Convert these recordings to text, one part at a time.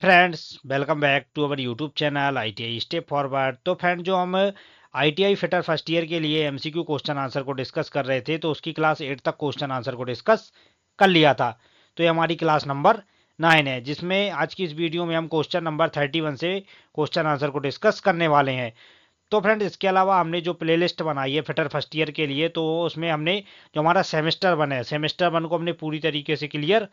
Friends, welcome back to our YouTube channel ITI step forward. तो friend, जो हम ITI fitter first year के लिए एमसीक्यू क्वेश्चन आंसर को डिस्कस कर रहे थे, तो उसकी क्लास 8 तक क्वेश्चन आंसर को डिस्कस कर लिया था। तो ये हमारी क्लास नंबर 9 है, जिसमें आज की इस वीडियो में हम क्वेश्चन नंबर 31 से क्वेश्चन आंसर को डिस्कस करने वाले हैं। तो फ्रेंड, इसके अलावा हमने जो प्लेलिस्ट बनाई है फिटर फर्स्ट ईयर के लिए, तो उसमें हमने जो हमारा सेमेस्टर वन है, सेमेस्टर वन को हमने पूरी तरीके से क्लियर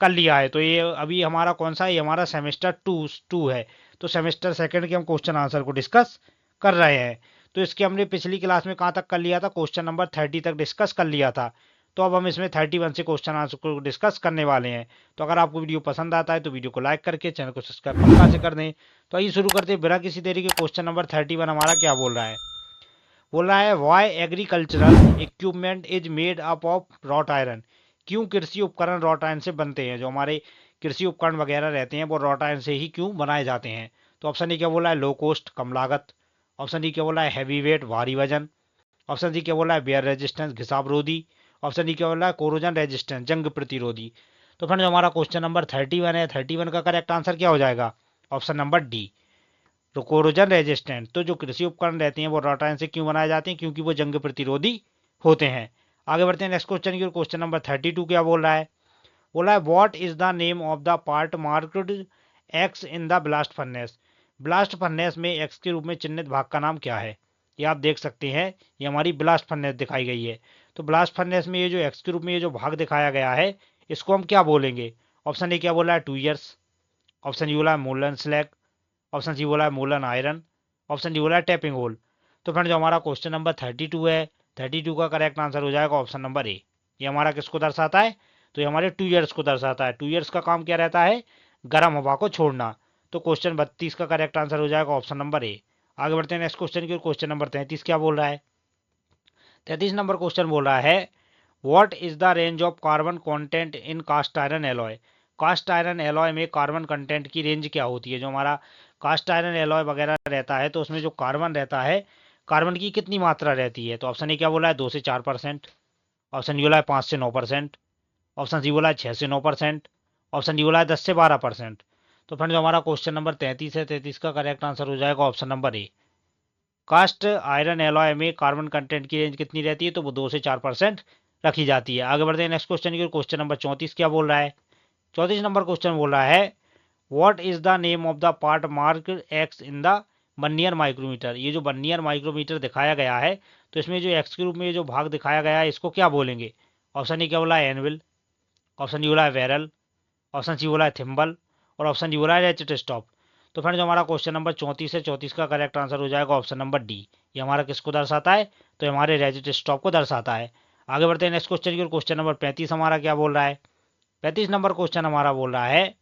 कर लिया है। तो ये अभी हमारा कौन सा है, ये हमारा सेमेस्टर टू टू है। तो सेमेस्टर सेकंड के हम क्वेश्चन आंसर को डिस्कस कर रहे हैं। तो इसके हमने पिछली क्लास में कहाँ तक कर लिया था, क्वेश्चन नंबर 30 तक डिस्कस कर लिया था। तो अब हम इसमें 31 से क्वेश्चन आंसर को डिस्कस करने वाले हैं। तो अगर आपको वीडियो पसंद आता है तो वीडियो को लाइक करके चैनल को सब्सक्राइब पक्का से कर दें। तो आइए शुरू करते हैं बिना किसी देरी के। क्वेश्चन नंबर 31 हमारा क्या बोल रहा है? बोल रहा है, why agricultural equipment is made up of wrought iron. क्यों कृषि उपकरण रॉट आयरन से बनते हैं? जो हमारे कृषि उपकरण वगैरह रहते हैं वो रॉट आयरन से ही क्यों बनाए जाते हैं? तो ऑप्शन ए क्या बोला है, लो कॉस्ट कम लागत। ऑप्शन डी क्या बोला है, हैवी वेट भारी वजन। ऑप्शन सी क्या बोला है, बेयर रेजिस्टेंस घिसाव रोधी। ऑप्शन डी क्या बोला है, कोरोजन रेजिस्टेंस जंग प्रतिरोधी। तो फ्रेंड, जो हमारा क्वेश्चन नंबर 31 है, 31 का करेक्ट आंसर क्या हो जाएगा? ऑप्शन नंबर डी, तो कोरोजन रेजिस्टेंट। तो जो कृषि उपकरण रहते हैं वो रॉट आयरन से क्यों बनाए जाते हैं? क्योंकि वो जंग प्रतिरोधी होते हैं। आगे बढ़ते हैं नेक्स्ट क्वेश्चन की। क्वेश्चन नंबर 32 क्या बोल रहा है? बोला है, what is the name of the part marked x in the blast furnace. Blast furnace में एक्स के रूप में चिन्हित भाग का नाम क्या है? ये आप देख सकते हैं, ये हमारी ब्लास्ट फर्नेस दिखाई गई है। तो ब्लास्ट फर्नेस में ये जो एक्स के रूप में ये जो भाग दिखाया गया है, इसको हम क्या बोलेंगे? ऑप्शन ए क्या बोला है, 2 ईयर्स। ऑप्शन डी बोला है मोलन स्लैग। ऑप्शन सी बोला है मोलन आयरन। ऑप्शन डी बोला है टैपिंग होल। तो फ्रेंड, जो हमारा क्वेश्चन नंबर 32 है, 32 का करेक्ट आंसर हो जाएगा ऑप्शन नंबर ए। ये हमारा किसको दर्शाता है? तो ये हमारे 2 ईयर्स को दर्शाता है। 2 ईयर्स का काम क्या रहता है? गर्म हवा को छोड़ना। तो क्वेश्चन 32 का करेक्ट आंसर हो जाएगा ऑप्शन नंबर ए। आगे बढ़ते हैं नेक्स्ट क्वेश्चन की। क्वेश्चन नंबर 33 क्या बोल रहा है? 33 नंबर क्वेश्चन बोल रहा है, what is the range of carbon content in cast iron alloy. Cast iron alloy में कार्बन कंटेंट की रेंज क्या होती है? जो हमारा कास्ट आयरन एलॉय वगैरह रहता है, तो उसमें जो कार्बन रहता है, कार्बन की कितनी मात्रा रहती है? तो ऑप्शन ए क्या बोला है, 2 से 4%। ऑप्शन डी बोला है 5 से 9%। ऑप्शन सी बोला है 6 से 9%। ऑप्शन डी बोला है 10 से 12%। तो फ्रेंड, जो हमारा क्वेश्चन नंबर 33 है, 33 का करेक्ट आंसर हो जाएगा option number A. Cast iron alloy में कार्बन कंटेंट की रेंज कितनी रहती है? तो वो 2 से 4% रखी जाती है। आगे बढ़ते हैं नेक्स्ट क्वेश्चन की। क्वेश्चन नंबर 34 क्या बोल रहा है? 34 नंबर क्वेश्चन बोल रहा है, what is the name of the part mark X in the vernier micrometer. ये जो वर्नियर माइक्रोमीटर दिखाया गया है, तो इसमें जो एक्स के रूप में जो भाग दिखाया गया है, इसको क्या बोलेंगे? ऑप्शन ए क्या बोला है, एनविल। ऑप्शन डी बोला है वेरल। ऑप्शन सी बोला है थिम्बल। और ऑप्शन डी बोला है रेचेट स्टॉप। तो फ्रेंड, जो हमारा क्वेश्चन नंबर 34 है, 34 का करेक्ट आंसर हो जाएगा ऑप्शन नंबर डी। ये हमारा किसको दर्शाता है? तो ये हमारे रेचेट स्टॉप को दर्शाता है। आगे बढ़ते हैं नेक्स्ट क्वेश्चन की। क्वेश्चन नंबर 35 हमारा क्या बोल रहा है? 35 नंबर क्वेश्चन हमारा बोल रहा है,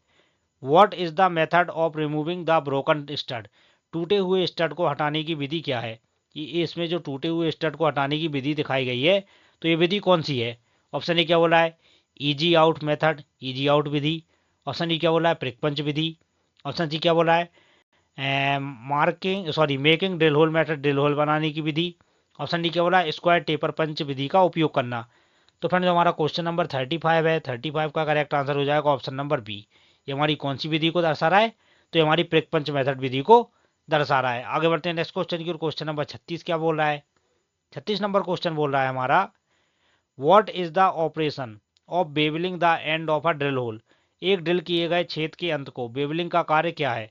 what is the method of removing the broken stud. टूटे हुए स्टड को हटाने की विधि क्या है? ये इसमें जो टूटे हुए स्टड को हटाने की विधि दिखाई गई है, तो ये विधि कौन सी है? ऑप्शन ए क्या बोला है, easy out method, easy out विधि। ऑप्शन डी क्या बोला है, प्रिक पंच विधि। ऑप्शन सी क्या बोला है, marking sorry making drill hole method, drill hole बनाने की विधि। ऑप्शन डी क्या बोला है, स्क्वायर टेपर पंच विधि का उपयोग करना। तो फ्रेंड, जो हमारा क्वेश्चन नंबर 35 है, 35 का करेक्ट आंसर हो जाएगा ऑप्शन नंबर बी। ये हमारी कौन सी विधि को दर्शा रहा है? तो ये हमारी प्रिक पंच मेथड विधि को दर्शा रहा है। आगे बढ़ते हैं नेक्स्ट क्वेश्चन की। क्वेश्चन नंबर 36 क्या बोल रहा है? 36 नंबर क्वेश्चन बोल रहा है हमारा, what is the operation of beveling the end of a drill hole. एक ड्रिल किए गए छेद के अंत को बेवलिंग का कार्य क्या है?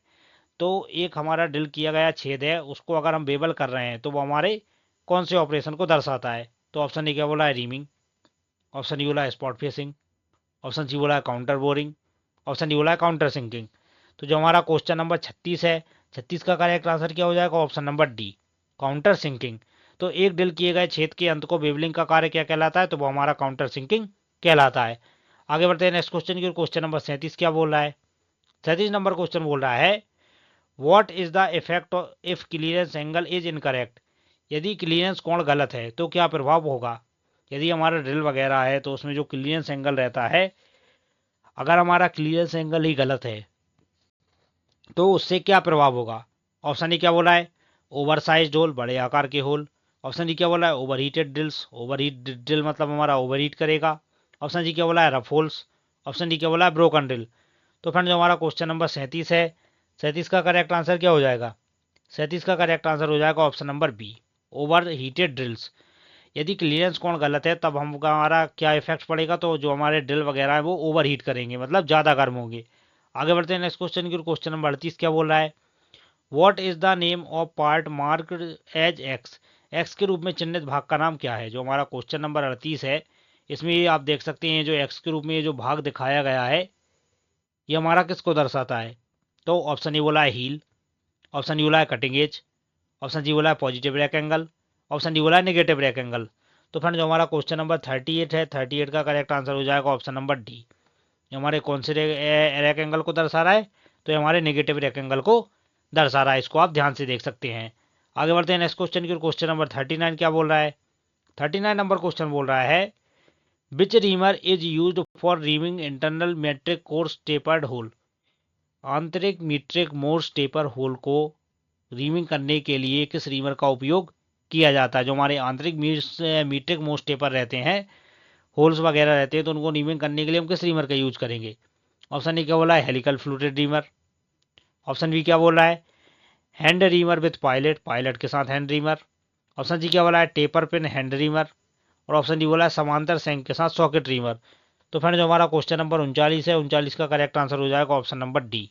तो एक हमारा ड्रिल किया गया छेद है, उसको अगर हम बेबल कर रहे हैं, तो वो हमारे कौन से ऑपरेशन को दर्शाता है? तो ऑप्शन ए क्या बोला है, रीमिंग। ऑप्शन डी बोला है स्पॉट फेसिंग। ऑप्शन सी बोला है काउंटर बोरिंग। ऑप्शन डी बोला है काउंटर सिंकिंग। तो जो हमारा क्वेश्चन नंबर 36 है, 36 का करेक्ट आंसर क्या हो जाएगा? Option number D, counter sinking. तो एक ड्रिल किए गए छेद के अंत को बेवलिंग का कार्य क्या कहलाता है? तो वो हमारा काउंटर सिंकिंग कहलाता है। आगे बढ़ते हैं नेक्स्ट क्वेश्चन की। क्वेश्चन नंबर 37 क्या बोल रहा है? 37 नंबर क्वेश्चन बोल रहा है, what is the effect if clearance angle is incorrect. यदि क्लियरेंस कोण गलत है तो क्या प्रभाव होगा? यदि हमारा ड्रिल वगैरह है, तो उसमें जो क्लियरेंस एंगल रहता है, अगर हमारा क्लियरेंस एंगल ही गलत है, तो उससे क्या प्रभाव होगा? ऑप्शन ए क्या बोला है, ओवर साइज होल, बड़े आकार के होल। ऑप्शन डी क्या बोला है, over heated drills, over heat drill मतलब हमारा ओवर हीट करेगा। ऑप्शन जी क्या बोला है, रफ होल्स। ऑप्शन डी क्या बोला है, ब्रोकन ड्रिल। तो फ्रेंड जो हमारा क्वेश्चन नंबर 37 है, 37 का करेक्ट आंसर क्या हो जाएगा? 37 का करेक्ट आंसर हो जाएगा option number B, over heated drills. यदि क्लियरेंस कोण गलत है तब हम हमारा क्या इफेक्ट पड़ेगा, तो जो हमारे ड्रिल वगैरह है वो ओवर हीट करेंगे, मतलब ज़्यादा गर्म होंगे। आगे बढ़ते हैं नेक्स्ट क्वेश्चन की। क्वेश्चन नंबर 38 क्या बोल रहा है? What is the name of part marked as X? X के रूप में चिन्हित भाग का नाम क्या है? जो हमारा क्वेश्चन नंबर 38 है, इसमें आप देख सकते हैं जो एक्स के रूप में जो भाग दिखाया गया है ये हमारा किसको दर्शाता है? तो ऑप्शन ए बोला है हील, ऑप्शन डी बोला है कटिंग एज, ऑप्शन जी बोला है positive rack angle, option D बोला है नेगेटिव रैक एंगल। तो फ्रेंड जो हमारा क्वेश्चन नंबर 38 है, 38 का करेक्ट आंसर हो जाएगा ऑप्शन नंबर डी। हमारे कौन से रैक एंगल को दर्शा रहा है? तो ये हमारे नेगेटिव रैक एंगल को दर्शा रहा है। इसको आप ध्यान से देख सकते हैं। आगे बढ़ते हैं नेक्स्ट क्वेश्चन की। क्वेश्चन नंबर 39 क्या बोल रहा है? 39 नंबर क्वेश्चन बोल रहा है which reamer is used for reaming internal metric Morse tapered hole? आंतरिक मीट्रिक मोर्स टेपर होल को रीमिंग करने के लिए किस रीमर का उपयोग किया जाता है? जो हमारे आंतरिक मीट्रिक मोर्स टेपर रहते हैं, होल्स वगैरह रहते हैं, तो उनको रीमिंग करने के लिए हम किस रीमर का यूज करेंगे? ऑप्शन ए क्या बोला है? Helical fluted reamer. Option B क्या बोल रहा है? Hand reamer with pilot, pilot के साथ हैंड रीमर। ऑप्शन जी क्या बोला है? Taper pin hand reamer. और ऑप्शन डी बोला है समांतर सेंक के साथ सॉकेट रीमर। तो फ्रेंड जो हमारा क्वेश्चन नंबर 39 है, 39 का करेक्ट आंसर हो जाएगा ऑप्शन नंबर डी,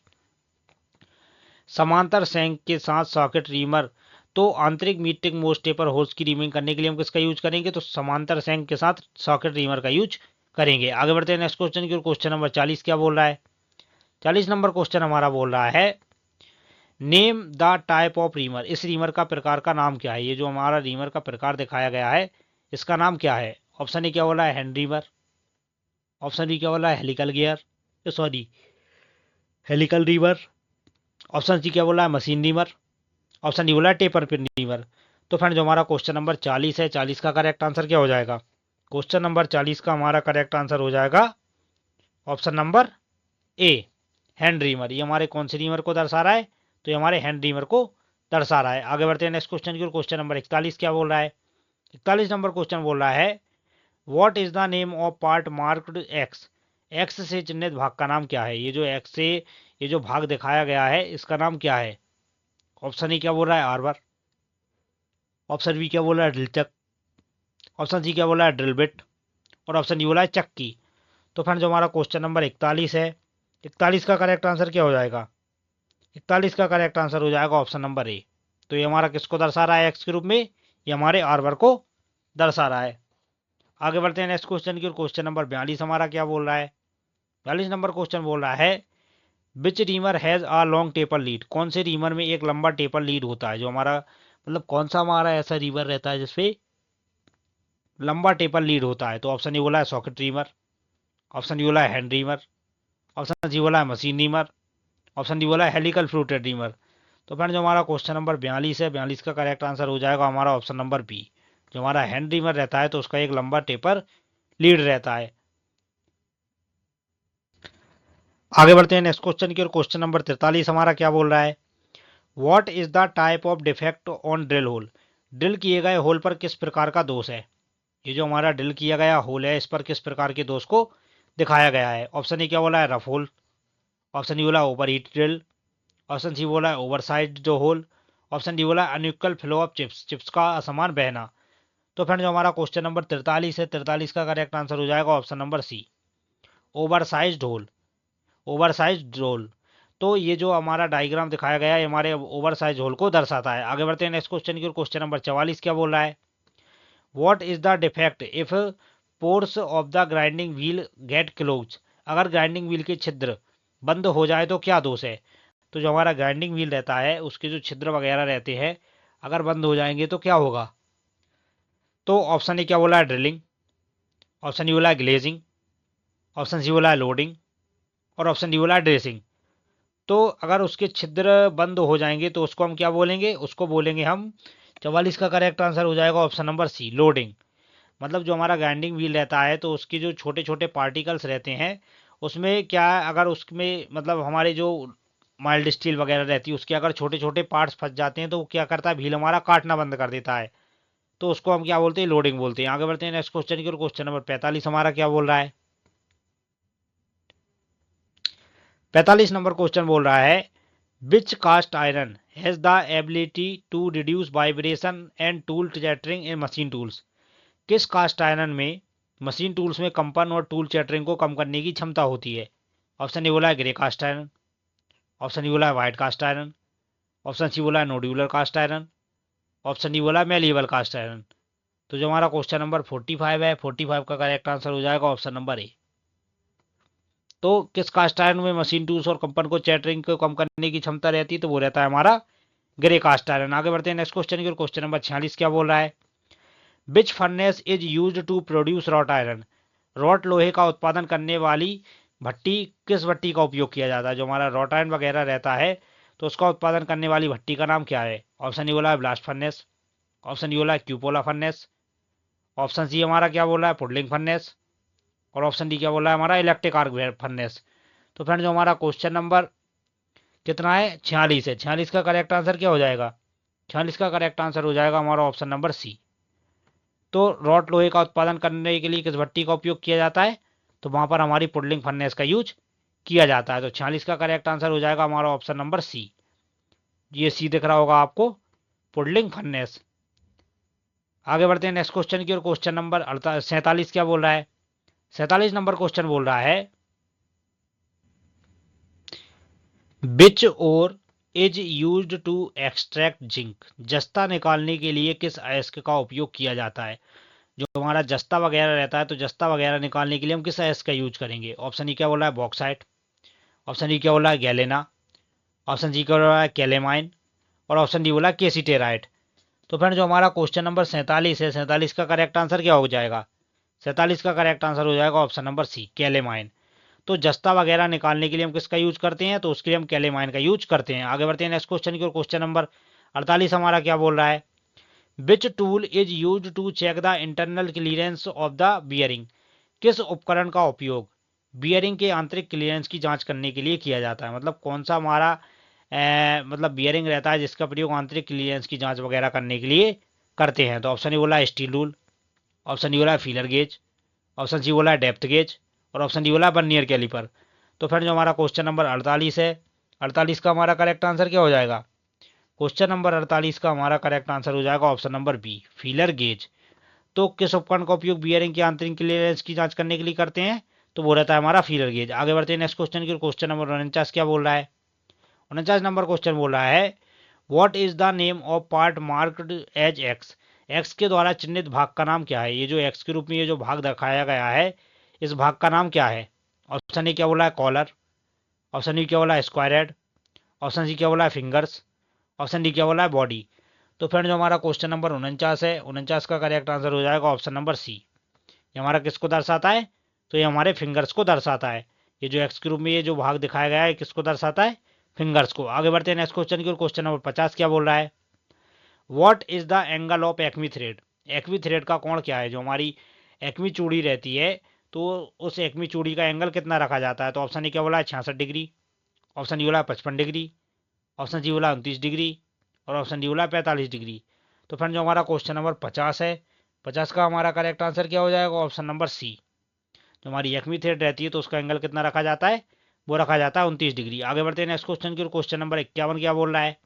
समांतर सेंक के साथ सॉकेट रीमर। तो आंतरिक मीट्रिक मोस्ट टेपर होल्स की रीमिंग करने के लिए हम किसका यूज करेंगे? तो समांतर सेंक के साथ सॉकेट रीमर का यूज करेंगे। आगे बढ़ते हैं नेक्स्ट क्वेश्चन की। क्वेश्चन नंबर 40 क्या बोल रहा है? 40 नंबर क्वेश्चन हमारा बोल रहा है name the type of reamer. इस रीमर का प्रकार का नाम क्या है? ये जो हमारा रीमर का प्रकार दिखाया गया है इसका नाम क्या है? ऑप्शन ए क्या बोला है? Hand reamer. ऑप्शन बी क्या बोला है? Helical gear, sorry helical reamer. Option C क्या बोला है? Machine reamer. ऑप्शन डी बोला है टेपर पिन रीमर। तो फ्रेंड जो हमारा क्वेश्चन नंबर 40 है, 40 का करेक्ट आंसर क्या हो जाएगा? क्वेश्चन नंबर 40 का हमारा करेक्ट आंसर हो जाएगा ऑप्शन नंबर ए, हैंड रीमर। ये हमारे कौन से रीमर को दर्शा रहा है? तो ये हमारे हैंड रीमर को दर्शा रहा है। आगे बढ़ते हैं नेक्स्ट क्वेश्चन की। क्वेश्चन नंबर 41 क्या बोल रहा है? 41 नंबर क्वेश्चन बोल रहा है what is the name of part marked x? X से चिन्हित भाग का नाम क्या है? ये जो एक्स से ये जो भाग दिखाया गया है इसका नाम क्या है? ऑप्शन ए क्या बोल रहा है? आर्बर। ऑप्शन बी क्या बोल रहा है? Drill chuck. ऑप्शन सी क्या बोला है? Drill bit. और ऑप्शन डी बोला है चक्की। तो फ्रेंड जो हमारा क्वेश्चन नंबर 41 है, 41 का करेक्ट आंसर क्या हो जाएगा? 41 का करेक्ट आंसर हो जाएगा ऑप्शन नंबर ए। तो ये हमारा किसको दर्शा रहा है एक्स के रूप में? ये हमारे आर्बर को दर्शा रहा है। आगे बढ़ते हैं नेक्स्ट क्वेश्चन की। क्वेश्चन नंबर 42 हमारा क्या बोल रहा है? 42 नंबर क्वेश्चन बोल रहा है which reamer has a long taper lead? कौन से रीमर में एक लंबा टेपर लीड होता है? जो हमारा मतलब कौन सा हमारा ऐसा रीमर रहता है जिसपे लंबा टेपर लीड होता है? तो ऑप्शन ए बोला है सॉकेट रीमर, ऑप्शन डी बोला है हैंड रीमर, ऑप्शन सी बोला है मशीन रीमर, ऑप्शन डी बोला है हेलिकल फ्लूटेड रीमर। तो फ्रेंड जो हमारा क्वेश्चन नंबर 42 है, 42 का करेक्ट आंसर हो जाएगा हमारा ऑप्शन नंबर बी। जो हमारा हैंड रीमर रहता है तो उसका एक लंबा टेपर लीड रहता है। आगे बढ़ते हैं नेक्स्ट क्वेश्चन की। और क्वेश्चन नंबर 43 हमारा क्या बोल रहा है? What is the type of defect on drill hole? Drill किए गए होल पर किस प्रकार का दोष है? ये जो हमारा ड्रिल किया गया होल है इस पर किस प्रकार के दोष को दिखाया गया है? ऑप्शन ए क्या बोला है? Rough hole. ऑप्शन डी बोला over heat drill. Option C बोला है ओवर साइज जो होल। ऑप्शन डी बोला है unequal flow of chips, chips का असमान बहना। तो फ्रेंड जो हमारा क्वेश्चन नंबर 43 है, 43 का करेक्ट आंसर हो जाएगा option number C, over size hole. Over size hole. तो ये जो हमारा डायग्राम दिखाया गया है हमारे ओवर साइज होल को दर्शाता है। आगे बढ़ते हैं नेक्स्ट क्वेश्चन की। क्वेश्चन नंबर 44 क्या बोल रहा है? What is the defect if pores of the grinding wheel get close? अगर ग्राइंडिंग व्हील के छिद्र बंद हो जाए तो क्या दोष है? तो जो हमारा ग्राइंडिंग व्हील रहता है उसके जो छिद्र वगैरह रहते हैं अगर बंद हो जाएंगे तो क्या होगा? तो ऑप्शन ए क्या बोला है? ड्रिलिंग। ऑप्शन डी बोला है ग्लेजिंग। ऑप्शन सी बोला है लोडिंग। और ऑप्शन डी बोला है ड्रेसिंग। तो अगर उसके छिद्र बंद हो जाएंगे तो उसको हम क्या बोलेंगे? उसको बोलेंगे हम 44 का करेक्ट आंसर हो जाएगा ऑप्शन नंबर सी, लोडिंग। मतलब जो हमारा ग्राइंडिंग व्हील रहता है तो उसके जो छोटे छोटे पार्टिकल्स रहते हैं उसमें क्या अगर उसमें मतलब हमारे जो माइल्ड स्टील वगैरह रहती है उसके अगर छोटे छोटे पार्ट्स फंस जाते हैं तो वो क्या करता है? व्हील हमारा काटना बंद कर देता है। तो उसको हम क्या बोलते हैं? लोडिंग बोलते हैं। आगे बढ़ते हैं नेक्स्ट क्वेश्चन की। और क्वेश्चन नंबर 45 हमारा क्या बोल रहा है? 45 नंबर क्वेश्चन बोल रहा है which cast iron has the ability to reduce vibration and tool chattering in machine tools. किस कास्ट आयरन में मशीन टूल्स में कंपन और टूल चैटरिंग को कम करने की क्षमता होती है। ऑप्शन ए बोला है grey cast iron, option B बोला है white cast iron, option C बोला है nodular cast iron, option D बोला है मेलिएबल कास्ट आयरन। तो जो हमारा क्वेश्चन नंबर 45 है, 45 का करेक्ट आंसर हो जाएगा ऑप्शन नंबर ए। तो किस कास्ट आयरन में मशीन टूल्स और कंपन को चैटरिंग को कम करने की क्षमता रहती है, तो वो रहता है हमारा ग्रे कास्ट आयरन। आगे बढ़ते हैं नेक्स्ट क्वेश्चन की। क्वेश्चन नंबर 46 क्या बोल रहा है which furnace is use to produce wrought iron. Wrought लोहे का उत्पादन करने वाली भट्टी किस भट्टी का उपयोग किया जाता है। जो हमारा रॉट आयरन वगैरह रहता है तो उसका उत्पादन करने वाली भट्टी का नाम क्या है। ऑप्शन ए बोला है ब्लास्ट फर्नेस, ऑप्शन डी बोला है क्यूपोला फर्नेस, ऑप्शन सी हमारा क्या बोला है पुडलिंग फर्नेस, और ऑप्शन डी क्या बोला है हमारा इलेक्ट्रिक आर्क फर्नेस। तो फ्रेंड जो हमारा क्वेश्चन नंबर कितना है 46 है, 46 का करेक्ट आंसर क्या हो जाएगा, 46 का करेक्ट आंसर हो जाएगा हमारा ऑप्शन नंबर सी। तो रॉट लोहे का उत्पादन करने के लिए किस भट्टी का उपयोग किया जाता है, तो वहां पर हमारी पुडलिंग फर्नेस का यूज किया जाता है। तो 46 का करेक्ट आंसर हो जाएगा हमारा ऑप्शन नंबर सी। ये सी दिख रहा होगा आपको, पुडलिंग फर्नेस। आगे बढ़ते हैं नेक्स्ट क्वेश्चन की ओर। क्वेश्चन नंबर 47 क्या बोल रहा है, 47 नंबर क्वेश्चन बोल रहा है बिच और is used to extract zinc. जस्ता निकालने के लिए किस अयस्क का उपयोग किया जाता है। जो हमारा जस्ता वगैरह रहता है तो जस्ता वगैरह निकालने के लिए हम किस अयस्क का यूज करेंगे। ऑप्शन ई क्या बोला है बॉक्साइट, ऑप्शन ई क्या बोला है गैलेना, ऑप्शन जी क्या बोला है कैलेमाइन, और ऑप्शन डी बोला केसिटेराइट। तो फ्रेंड जो हमारा क्वेश्चन नंबर 47 है, 47 का करेक्ट आंसर क्या हो जाएगा, 47 का करेक्ट आंसर हो जाएगा ऑप्शन नंबर सी कैलेमाइन। तो जस्ता वगैरह निकालने के लिए हम किसका यूज करते हैं, तो उसके लिए हम कैलेमाइन का यूज करते हैं। आगे बढ़ते हैं नेक्स्ट क्वेश्चन की ओर। क्वेश्चन नंबर 48 हमारा क्या बोल रहा है which tool is use to check the internal clearance of the bearing. किस उपकरण का उपयोग बियरिंग के आंतरिक क्लियरेंस की जांच करने के लिए किया जाता है। मतलब कौन सा हमारा मतलब बियरिंग रहता है जिसका प्रयोग आंतरिक क्लियरेंस की जांच वगैरह करने के लिए करते हैं। तो ऑप्शन ए बोला है स्टील रूल, ऑप्शन डी बोला है फीलर गेज, ऑप्शन सी बोला है डेप्थ गेज, और ऑप्शन डी बोला है बर्नियर कैलिपर। तो फ्रेंड जो हमारा क्वेश्चन नंबर 48 है, 48 का हमारा करेक्ट आंसर क्या हो जाएगा, क्वेश्चन नंबर 48 का हमारा करेक्ट आंसर हो जाएगा option number B feeler gauge. तो किस उपकरण का उपयोग बियरिंग की आंतरिक क्लियरेंस की जांच करने के लिए करते हैं, तो वो रहता है हमारा फीलर गेज। आगे बढ़ते हैं नेक्स्ट क्वेश्चन की। क्वेश्चन नंबर 49 क्या बोल रहा है, 49 नंबर क्वेश्चन बोल रहा है what is the name of part marked as X. X के द्वारा चिन्हित भाग का नाम क्या है। ये जो एक्स के रूप में ये जो भाग दिखाया गया है इस भाग का नाम क्या है। ऑप्शन ए क्या बोला है कॉलर, ऑप्शन बी क्या बोला है स्क्वायर हेड, ऑप्शन सी क्या बोला है फिंगर्स, ऑप्शन डी क्या बोला है बॉडी। तो फ्रेंड जो हमारा क्वेश्चन नंबर 49 है, 49 का करेक्ट आंसर हो जाएगा ऑप्शन नंबर सी। ये हमारा किसको दर्शाता है, तो ये हमारे फिंगर्स को दर्शाता है। ये जो एक्स के रूप में ये जो भाग दिखाया गया है किसको दर्शाता है, फिंगर्स को। आगे बढ़ते हैं नेक्स्ट क्वेश्चन की ओर। क्वेश्चन नंबर 50 क्या बोल रहा है what is the angle of acme thread. Acme thread का कोण क्या है। जो हमारी एक्मी चूड़ी रहती है तो उस एक्मी चूड़ी का एंगल कितना रखा जाता है। तो ऑप्शन ए क्या बोला है 66 डिग्री, ऑप्शन डी बोला है 55 डिग्री, ऑप्शन सी बोला 29 डिग्री, और ऑप्शन डी बोला 45 डिग्री। तो फ्रेंड जो हमारा क्वेश्चन नंबर 50 है, 50 का हमारा करेक्ट आंसर क्या हो जाएगा ऑप्शन नंबर सी। जो हमारी एक्मी थ्रेड रहती है तो उसका एंगल कितना रखा जाता है, वो रखा जाता है 29 डिग्री। आगे बढ़ते हैं नेक्स्ट क्वेश्चन की ओर। क्वेश्चन नंबर 51 क्या बोल रहा है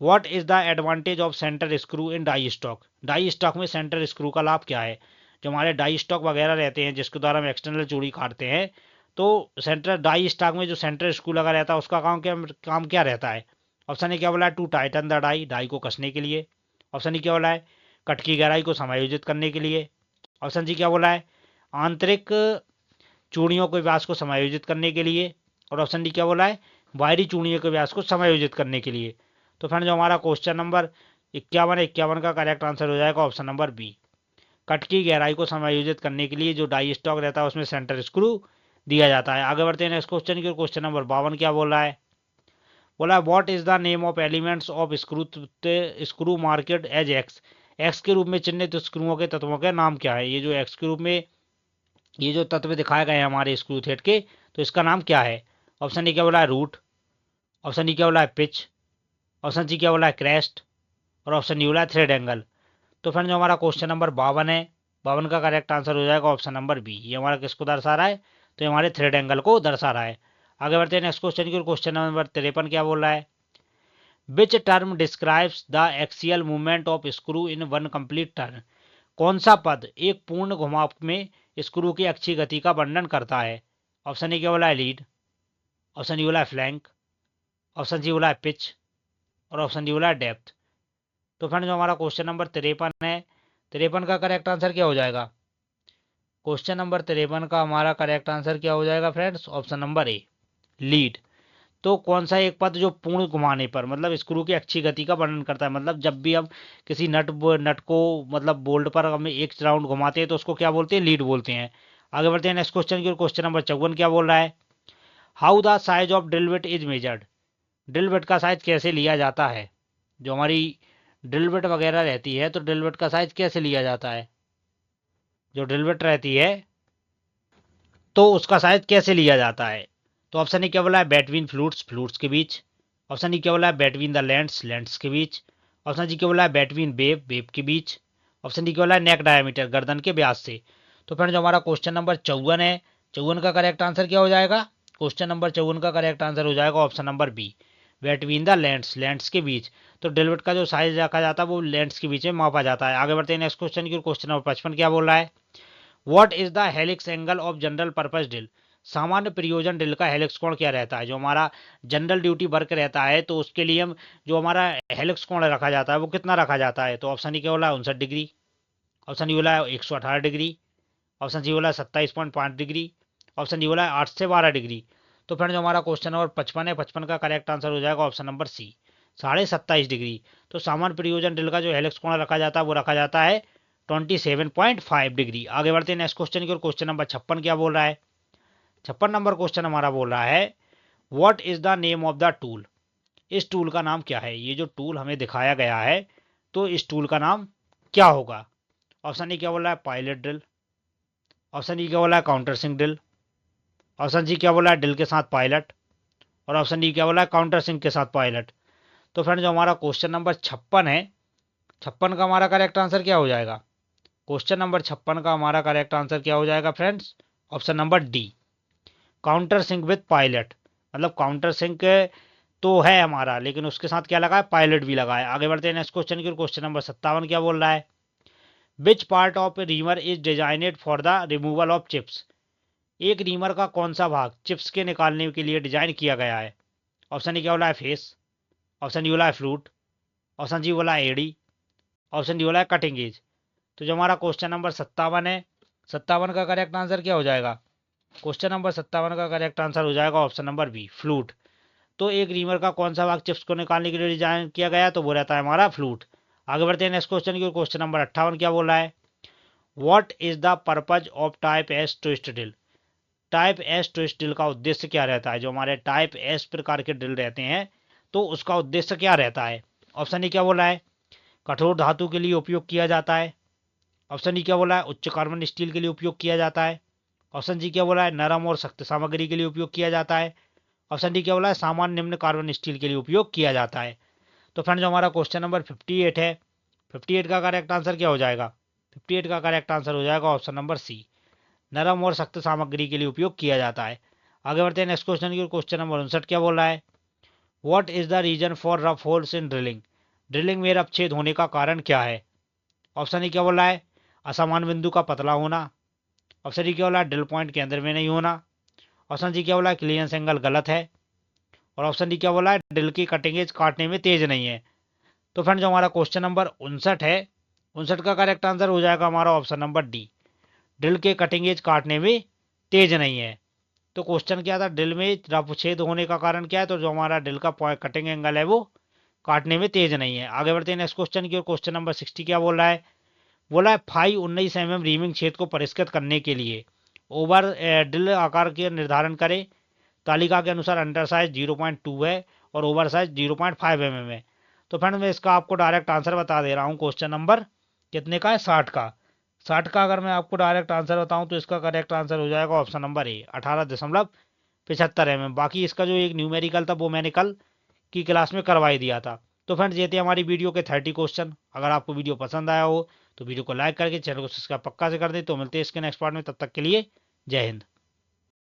what is the advantage of centre screw in die stock. Die stock में सेंटर स्क्रू का लाभ क्या है। जो हमारे डाई स्टॉक वगैरह रहते हैं जिसके द्वारा हम एक्सटर्नल चूड़ी काटते हैं तो सेंटर डाई स्टॉक में जो सेंटर स्क्रू लगा रहता है उसका काम क्या रहता है। ऑप्शन ए क्या बोला है to tighten the die, die को कसने के लिए, ऑप्शन ई क्या बोला है कट की गहराई को समायोजित करने के लिए, ऑप्शन जी क्या बोला है आंतरिक चूड़ियों के व्यास को समायोजित करने के लिए, और ऑप्शन डी क्या बोला है बाहरी चूड़ियों के व्यास को समायोजित करने के लिए। तो फ्रेंड जो हमारा क्वेश्चन नंबर 51 का करेक्ट आंसर हो जाएगा ऑप्शन नंबर बी। कट की गहराई को समायोजित करने के लिए जो डाई स्टॉक रहता है उसमें सेंटर स्क्रू दिया जाता है। आगे बढ़ते हैं नेक्स्ट क्वेश्चन की। क्वेश्चन नंबर 52 क्या बोल रहा है बोला what is the name of elements of screw marked as X. X के रूप में चिन्हित स्क्रूओं के तत्वों के नाम क्या है। ये जो एक्स के रूप में ये जो तत्व दिखाए गए हैं हमारे स्क्रू थ्रेड के तो इसका नाम क्या है। ऑप्शन ए क्या बोला है रूट, ऑप्शन डी क्या बोला है पिच, ऑप्शन सी क्या बोला है क्रेस्ट, और ऑप्शन डी बोला है थ्रेड एंगल। तो फ्रेंड जो हमारा क्वेश्चन नंबर 52 है, 52 का करेक्ट आंसर हो जाएगा ऑप्शन नंबर बी। ये हमारा किसको दर्शा रहा है, तो ये हमारे थ्रेड एंगल को दर्शा रहा है। आगे बढ़ते हैं नेक्स्ट क्वेश्चन की ओर। क्वेश्चन नंबर 53 क्या बोल रहा है? Which term describes the axial movement of screw in one complete turn? कौन सा पद एक पूर्ण घुमाव में स्क्रू की अक्षीय गति का वर्णन करता है? ऑप्शन ए क्या बोला है? लीड। ऑप्शन डी बोला है फ्लैंक। ऑप्शन सी बोला है पिच। और ऑप्शन डी बोला है डेप्थ। तो फ्रेंड जो हमारा क्वेश्चन नंबर 53 है, 53 का करेक्ट आंसर क्या हो जाएगा? क्वेश्चन नंबर 53 का हमारा करेक्ट आंसर क्या हो जाएगा फ्रेंड्स? ऑप्शन नंबर ए, लीड। तो कौन सा एक पद जो पूर्ण घुमाने पर मतलब स्क्रू की अच्छी गति का वर्णन करता है, मतलब जब भी हम किसी नट को मतलब बोल्ट पर हम एक राउंड घुमाते हैं तो उसको क्या बोलते हैं? लीड बोलते हैं। आगे बढ़ते हैं नेक्स्ट क्वेश्चन की ओर। क्वेश्चन नंबर 54 क्या बोल रहा है? How the size of drill bit is measured? Drill bit का साइज कैसे लिया जाता है? जो हमारी ड्रिल बिट वगैरह रहती है तो ड्रिल बिट का साइज कैसे लिया जाता है? जो ड्रिल बिट रहती है तो उसका साइज कैसे लिया जाता है? तो ऑप्शन ए क्या बोला है? बिटवीन फ्लूट्स, फ्लूट्स के बीच। ऑप्शन डी क्या बोला है? बिटवीन द लेंट्स, लेंट्स के बीच। ऑप्शन जी क्या बोला है? बिटवीन वेव, वेव के बीच। ऑप्शन डी क्या बोला है? नेक डायमीटर, गर्दन के व्यास से। तो फ्रेंड जो हमारा क्वेश्चन नंबर 54 है, 54 का करेक्ट आंसर क्या हो जाएगा? क्वेश्चन नंबर 54 का करेक्ट आंसर हो जाएगा option number B, between the लेंट्स, लेंट्स के बीच। तो ड्रिल बिट का जो साइज रखा जाता है वो लेंट्स के बीच में मापा जाता है। आगे बढ़ते हैं नेक्स्ट क्वेश्चन की। क्वेश्चन नंबर 55 क्या बोल रहा है? What is the helix angle of general purpose drill? सामान्य प्रयोजन ड्रिल का हेलिक्स कोण क्या रहता है? जो हमारा जनरल ड्यूटी वर्क रहता है तो उसके लिए हम जो हमारा हेलिक्स कोण रखा जाता है वो कितना रखा जाता है? तो ऑप्शन ई क्या बोला है? 59 डिग्री। ऑप्शन ई बोला है 118 डिग्री। ऑप्शन सी बोला है 27.5 डिग्री। ऑप्शन डी बोला है 8 से 12 डिग्री। तो फ्रेंड जो हमारा क्वेश्चन नंबर 55 है, 55 का करेक्ट आंसर हो जाएगा ऑप्शन नंबर सी, 27.5 डिग्री। तो सामान्य प्रयोजन ड्रिल का जो हेलिक्स कोण रखा जाता है वो रखा जाता है 27.5 डिग्री। आगे बढ़ते हैं नेक्स्ट क्वेश्चन की ओर। क्वेश्चन नंबर 56 क्या बोल रहा है? 56 नंबर क्वेश्चन हमारा बोल रहा है what is the name of the tool? इस टूल का नाम क्या है? ये जो टूल हमें दिखाया गया है तो इस टूल का नाम क्या होगा? ऑप्शन ए क्या बोला है? Pilot drill. ऑप्शन ई क्या बोला है? Counter sink drill. Option G क्या बोला है? ड्रिल के साथ पायलट। और ऑप्शन डी क्या बोला है? काउंटर सिंक के साथ पायलट। तो फ्रेंड जो हमारा क्वेश्चन नंबर 56 है, 56 का हमारा करेक्ट आंसर क्या हो जाएगा? क्वेश्चन नंबर 56 का हमारा करेक्ट आंसर क्या हो जाएगा friends? Option number D, counter sink with pilot. मतलब काउंटर सिंक तो है हमारा लेकिन उसके साथ क्या लगा है? पायलट भी लगा है। आगे बढ़ते हैं नेक्स्ट क्वेश्चन की। क्वेश्चन नंबर 57 क्या बोल रहा है? Which part of A reamer is designed for the removal of chips? एक रीमर का कौन सा भाग चिप्स के निकालने के लिए डिजाइन किया गया है? ऑप्शन ए क्या बोला है? फेस। ऑप्शन डी बोला है फ्लूट। ऑप्शन जी बोला है एडी। ऑप्शन डी बोला है कटिंग एज। तो जो हमारा क्वेश्चन नंबर 57 है, 57 का करेक्ट आंसर क्या हो जाएगा? क्वेश्चन नंबर 57 का करेक्ट आंसर हो जाएगा ऑप्शन नंबर बी, फ्लूट। तो एक रीमर का कौन सा भाग चिप्स को निकालने के लिए डिजाइन किया गया? तो वो रहता है हमारा फ्लूट। आगे बढ़ते हैं नेक्स्ट क्वेश्चन की। क्वेश्चन नंबर 58 क्या बोल रहा है? What is the purpose of type S twist drill? Type S twist drill का उद्देश्य क्या रहता है? जो हमारे टाइप एस प्रकार के ड्रिल रहते हैं तो उसका उद्देश्य क्या रहता है? ऑप्शन ई क्या बोला है? कठोर धातु के लिए उपयोग किया जाता है। ऑप्शन ई क्या बोला है? उच्च कार्बन स्टील के लिए उपयोग किया जाता है। ऑप्शन जी क्या बोला है? नरम और सख्त सामग्री के लिए उपयोग किया जाता है। ऑप्शन डी क्या बोला है? सामान्य निम्न कार्बन स्टील के लिए उपयोग किया जाता है। तो फ्रेंड जो हमारा क्वेश्चन नंबर 58 है, 58 का करेक्ट आंसर क्या हो जाएगा? 58 का करेक्ट आंसर हो जाएगा ऑप्शन नंबर सी, नरम और सख्त सामग्री के लिए उपयोग किया जाता है। आगे बढ़ते हैं नेक्स्ट क्वेश्चन की। क्वेश्चन नंबर 59 क्या बोल रहा है? What is the reason for rough holes in drilling? Drilling में रफ छेद होने का कारण क्या है? ऑप्शन ई क्या बोल रहा है? असमान बिंदु का पतला होना। ऑप्शन डी क्या बोला है? ड्रिल पॉइंट केंद्र में नहीं होना। ऑप्शन जी क्या बोला है? क्लियरेंस एंगल गलत है। और ऑप्शन डी क्या बोला है? ड्रिल की कटिंग एज काटने में तेज नहीं है। तो फ्रेंड जो हमारा क्वेश्चन नंबर 59 है, 59 का करेक्ट आंसर हो जाएगा हमारा ऑप्शन नंबर डी, ड्रिल के कटिंग एज काटने में तेज नहीं है। तो क्वेश्चन क्या था? ड्रिल में रफ छेद होने का कारण क्या है? तो जो हमारा ड्रिल का कटिंग एंगल है वो काटने में तेज नहीं है। आगे बढ़ते हैं नेक्स्ट क्वेश्चन की ओर। क्वेश्चन नंबर 60 क्या बोल रहा है? बोला है फाई 19 mm रीमिंग छेद को परिष्कृत करने के लिए ओवर ड्रिल आकार के निर्धारण करें। तालिका के अनुसार अंडर साइज 0.2 है और ओवर साइज 0.5 mm है। तो फ्रेंड मैं इसका आपको डायरेक्ट आंसर बता दे रहा हूँ। क्वेश्चन नंबर कितने का है? 60 का। 60 का अगर मैं आपको डायरेक्ट आंसर बताऊं तो इसका करेक्ट आंसर हो जाएगा ऑप्शन नंबर ए, 18.75 mm। बाकी इसका जो एक न्यूमेरिकल था वो मैंने कल की क्लास में करवाई दिया था। तो फ्रेंड्स ये थे हमारी वीडियो के 30 क्वेश्चन। अगर आपको वीडियो पसंद आया हो तो वीडियो को लाइक करके चैनल को सब्सक्राइब पक्का से कर दें। तो मिलते हैं इसके नेक्स्ट पार्ट में, तब तक के लिए जय हिंद।